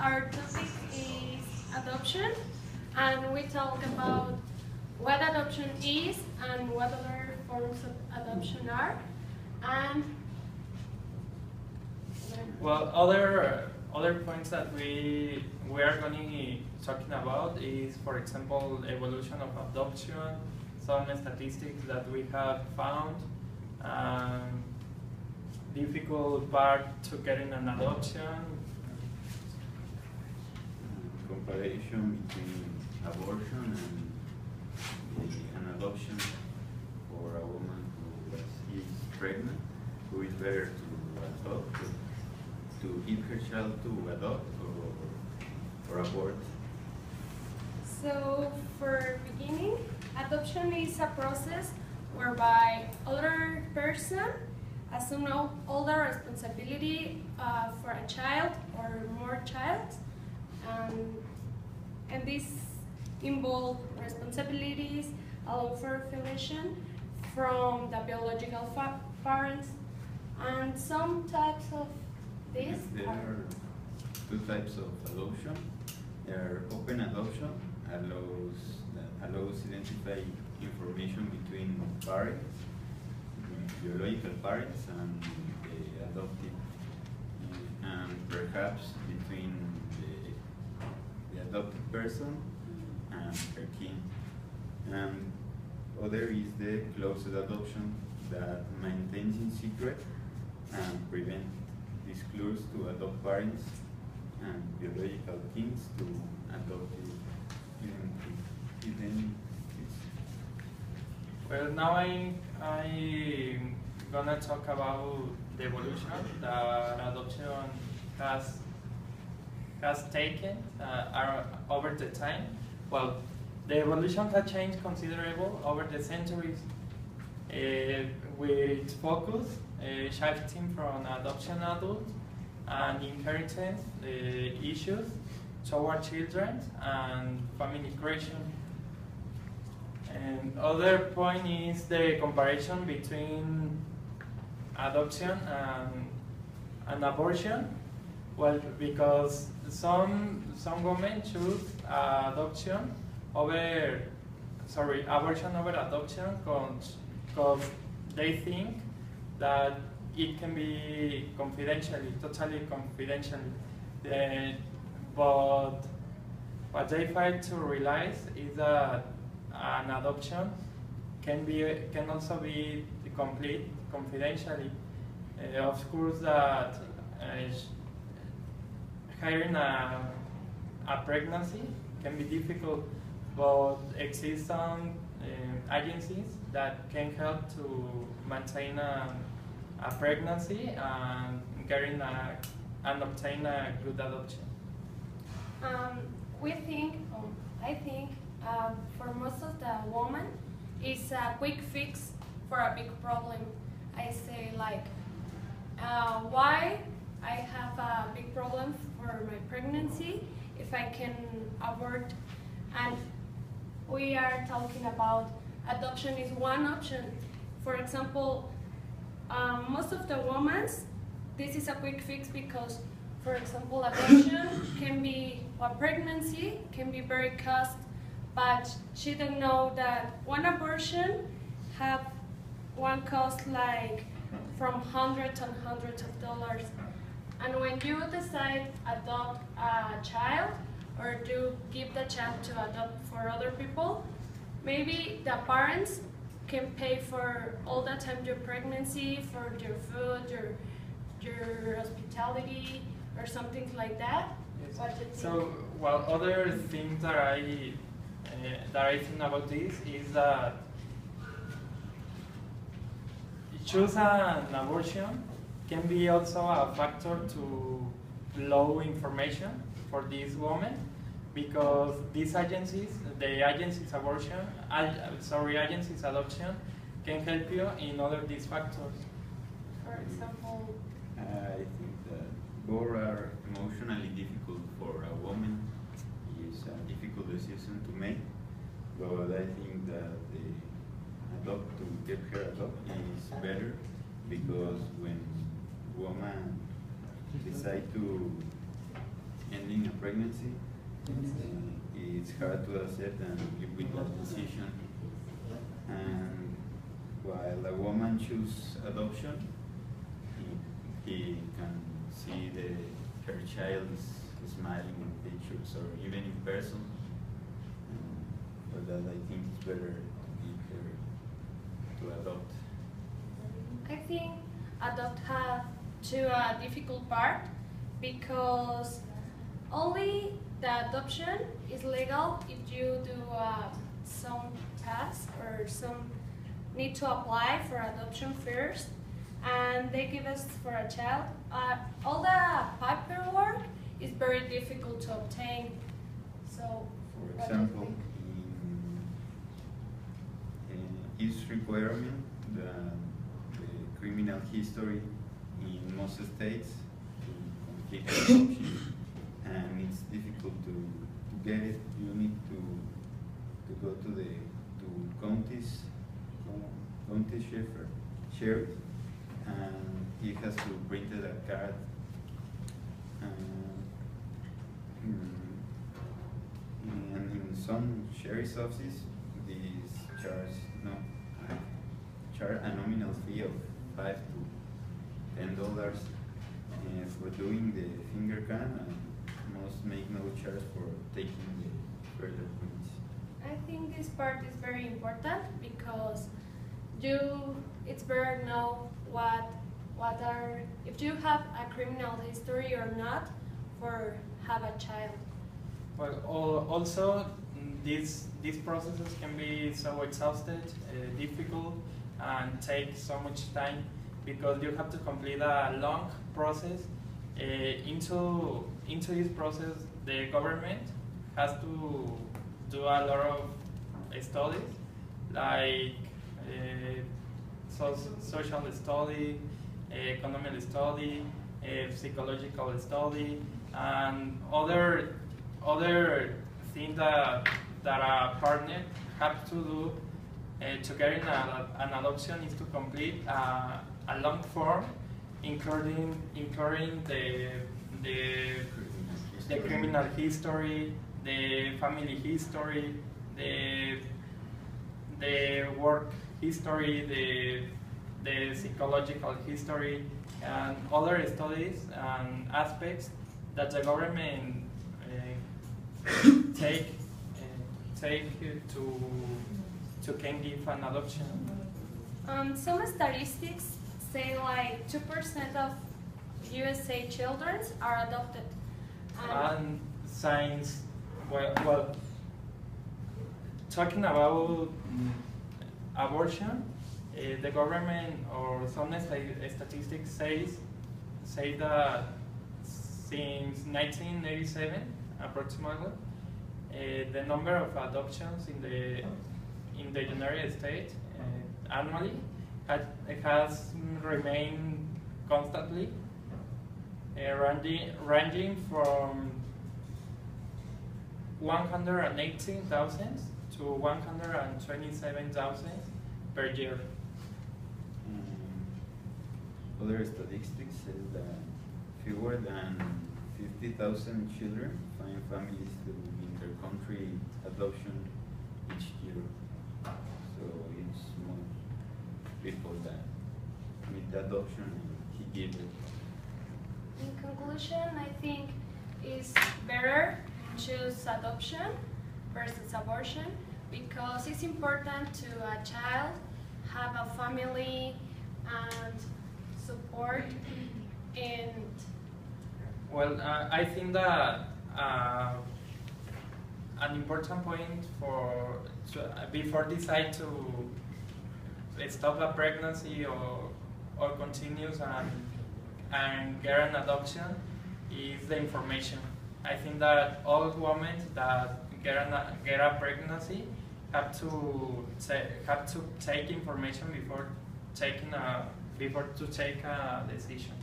our topic is adoption, and we talk about what adoption is and what other forms of adoption are. And well, other points that we are going to be talking about is, for example, evolution of adoption, some statistics that we have found, difficult part to getting an adoption. Comparison between abortion and an adoption for a woman who is pregnant, who is better to adopt, to give her child to adopt or abort. so, for beginning, adoption is a process whereby other person assume all the responsibility for a child or more child, and this involve responsibilities allow for affiliation from the biological parents, and some types of this There are two types of adoption. There are open adoption, allows identify information between parents, biological parents, and the adopted, and perhaps between the adopted person and her kin. And other is the closed adoption that maintains in secret and prevent disclosure to adopt parents and biological kins to adopt identities. Well, now I'm gonna talk about the evolution that adoption has taken over the time. Well, the evolution has changed considerable over the centuries, with focus shifting from adoption adults and inheritance issues toward children and family creation. And other point is the comparison between adoption and abortion. Well, because some women choose abortion over adoption because they think that it can be totally confidentially. But what they fail to realize is that an adoption can also be complete confidentially. Of course, that hiring a pregnancy can be difficult, but exist some agencies that can help to maintain a pregnancy and getting and obtain a good adoption. I think for most of the women, it's a quick fix for a big problem. I say like, why I have a big problem for my pregnancy if I can abort, and we are talking about adoption is one option. For example, most of the women, this is a quick fix because, for example, adoption can be, a pregnancy can be very cost, but she don't know that one abortion have one cost like from hundreds and hundreds of dollars. And when you decide adopt a child or do give the child to adopt for other people, maybe the parents can pay for all the time your pregnancy, for your food, your hospitality, or something like that. Yes. What do you think? So, well, other things that I think about this is that choose an abortion can be also a factor to low information for these women, because these agencies, the agencies adoption, can help you in all of these factors. For example, I think that both are emotionally difficult for a woman. It's a difficult decision to make, but I think that to get her adopted is better, because when woman decide to ending a pregnancy, it's hard to accept and live with that decision. And while a woman chooses adoption, he can see her child is smiling in pictures or even in person. For that, I think it's better to give her to adopt. I think adopt have a difficult part because only the adoption is legal if you do some tasks or some need to apply for adoption first, and they give us for a child. All the paperwork is very difficult to obtain. So, For what do you example, think? in each requirement, the criminal history in most states to complete adoption, and it's difficult to get it. You need to go to counties sheriff, and he has to print a card. And in some sheriff's offices, these charge a nominal fee of $5 to $10 for doing the finger scan, and most make no charge for taking the further prints. I think this part is very important because it's better to know if you have a criminal history or not for have a child. Well, also these processes can be so exhausted, difficult, and take so much time because you have to complete a long process. Into this process, the government has to do a lot of studies, like social study, economic study, psychological study, and other things that a partner have to do to get an adoption is to complete a long form, including the criminal history, the family history, the work history, the psychological history, and other studies and aspects that the government take to can give an adoption. Some statistics say like 2% of USA children are adopted. And science, well, talking about abortion, the government or some statistics say that since 1987, approximately, the number of adoptions in the United States annually has remained constantly, ranging from 118,000 to 127,000 per year. Other statistics say that fewer than 50,000 children find families through inter-country adoption each year. So it's more people that need the adoption and he gives it. In conclusion, I think it's better choose adoption versus abortion because it's important to a child have a family and support. And well, I think that an important point before decide to stop a pregnancy or continues and get an adoption is the information. I think that all women that get a pregnancy have to take information before to take a decision.